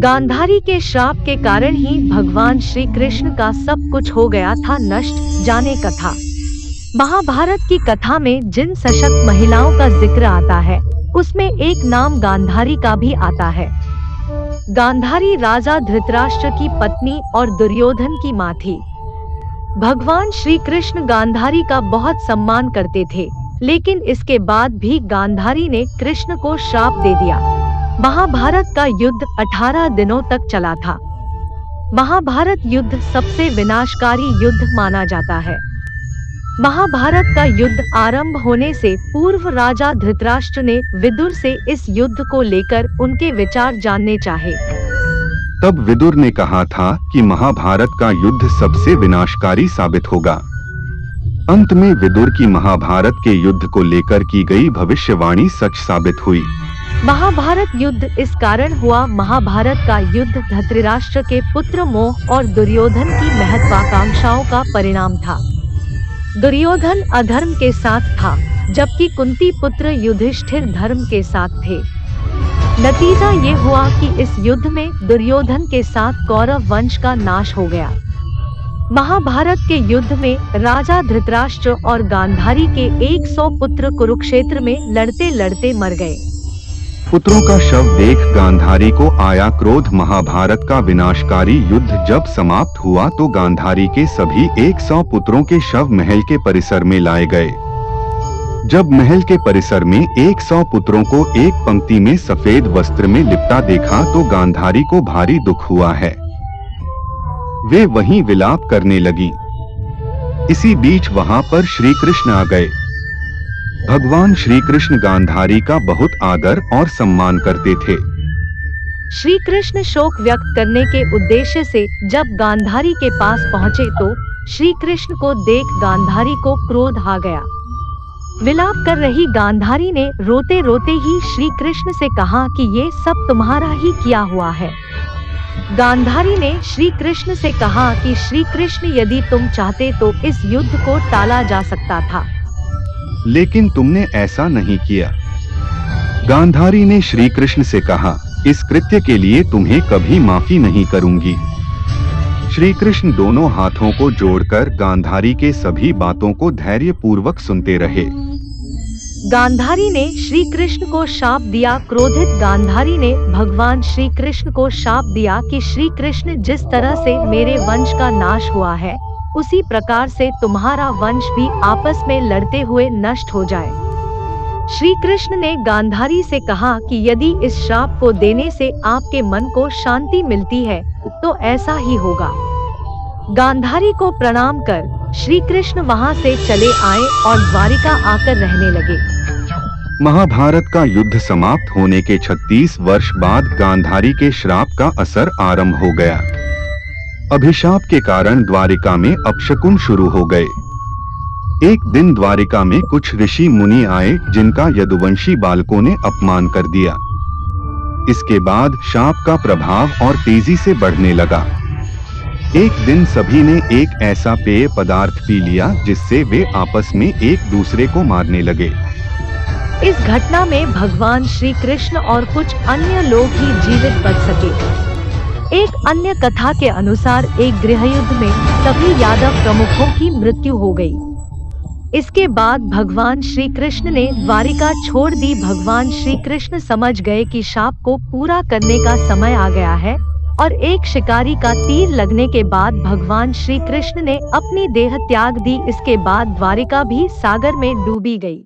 गांधारी के श्राप के कारण ही भगवान श्री कृष्ण का सब कुछ हो गया था नष्ट। जाने कथा। महाभारत की कथा में जिन सशक्त महिलाओं का जिक्र आता है उसमें एक नाम गांधारी का भी आता है। गांधारी राजा धृतराष्ट्र की पत्नी और दुर्योधन की मां थी। भगवान श्री कृष्ण गांधारी का बहुत सम्मान करते थे, लेकिन इसके बाद भी गांधारी ने कृष्ण को श्राप दे दिया। महाभारत का युद्ध 18 दिनों तक चला था। महाभारत युद्ध सबसे विनाशकारी युद्ध माना जाता है। महाभारत का युद्ध आरंभ होने से पूर्व राजा धृतराष्ट्र ने विदुर से इस युद्ध को लेकर उनके विचार जानने चाहे। तब विदुर ने कहा था कि महाभारत का युद्ध सबसे विनाशकारी साबित होगा। अंत में विदुर की महाभारत के युद्ध को लेकर की गई भविष्यवाणी सच साबित हुई। महाभारत युद्ध इस कारण हुआ। महाभारत का युद्ध धृतराष्ट्र के पुत्र मोह और दुर्योधन की महत्वाकांक्षाओं का परिणाम था। दुर्योधन अधर्म के साथ था, जबकि कुंती पुत्र युधिष्ठिर धर्म के साथ थे। नतीजा ये हुआ कि इस युद्ध में दुर्योधन के साथ कौरव वंश का नाश हो गया। महाभारत के युद्ध में राजा धृतराष्ट्र और गांधारी के 100 पुत्र कुरुक्षेत्र में लड़ते लड़ते मर गए। पुत्रों का शव देख गांधारी को आया क्रोध। महाभारत का विनाशकारी युद्ध जब समाप्त हुआ तो गांधारी के सभी 100 पुत्रों के शव महल के परिसर में लाए गए। जब महल के परिसर में 100 पुत्रों को एक पंक्ति में सफेद वस्त्र में लिपटा देखा तो गांधारी को भारी दुख हुआ है। वे वहीं विलाप करने लगी। इसी बीच वहां पर श्री कृष्ण आ गए। भगवान श्री कृष्ण गांधारी का बहुत आदर और सम्मान करते थे। श्री कृष्ण शोक व्यक्त करने के उद्देश्य से जब गांधारी के पास पहुँचे तो श्री कृष्ण को देख गांधारी को क्रोध आ गया। विलाप कर रही गांधारी ने रोते रोते ही श्री कृष्ण से कहा कि ये सब तुम्हारा ही किया हुआ है। गांधारी ने श्री कृष्ण से कहा कि श्री कृष्ण यदि तुम चाहते तो इस युद्ध को टाला जा सकता था, लेकिन तुमने ऐसा नहीं किया। गांधारी ने श्री कृष्ण से कहा, इस कृत्य के लिए तुम्हें कभी माफी नहीं करूंगी। श्री कृष्ण दोनों हाथों को जोड़कर गांधारी के सभी बातों को धैर्यपूर्वक सुनते रहे। गांधारी ने श्री कृष्ण को शाप दिया। क्रोधित गांधारी ने भगवान श्री कृष्ण को शाप दिया कि श्री कृष्ण जिस तरह से मेरे वंश का नाश हुआ है उसी प्रकार से तुम्हारा वंश भी आपस में लड़ते हुए नष्ट हो जाए। श्री कृष्ण ने गांधारी से कहा कि यदि इस श्राप को देने से आपके मन को शांति मिलती है तो ऐसा ही होगा। गांधारी को प्रणाम कर श्री कृष्ण वहां से चले आए और द्वारिका आकर रहने लगे। महाभारत का युद्ध समाप्त होने के 36 वर्ष बाद गांधारी के श्राप का असर आरंभ हो गया। अभिशाप के कारण द्वारिका में अपशकुन शुरू हो गए। एक दिन द्वारिका में कुछ ऋषि मुनि आए जिनका यदुवंशी बालकों ने अपमान कर दिया। इसके बाद शाप का प्रभाव और तेजी से बढ़ने लगा। एक दिन सभी ने एक ऐसा पेय पदार्थ पी लिया जिससे वे आपस में एक दूसरे को मारने लगे। इस घटना में भगवान श्री कृष्ण और कुछ अन्य लोग ही जीवित बच सके। एक अन्य कथा के अनुसार एक गृहयुद्ध में सभी यादव प्रमुखों की मृत्यु हो गई। इसके बाद भगवान श्री कृष्ण ने द्वारिका छोड़ दी। भगवान श्री कृष्ण समझ गए कि शाप को पूरा करने का समय आ गया है और एक शिकारी का तीर लगने के बाद भगवान श्री कृष्ण ने अपनी देह त्याग दी। इसके बाद द्वारिका भी सागर में डूबी गई।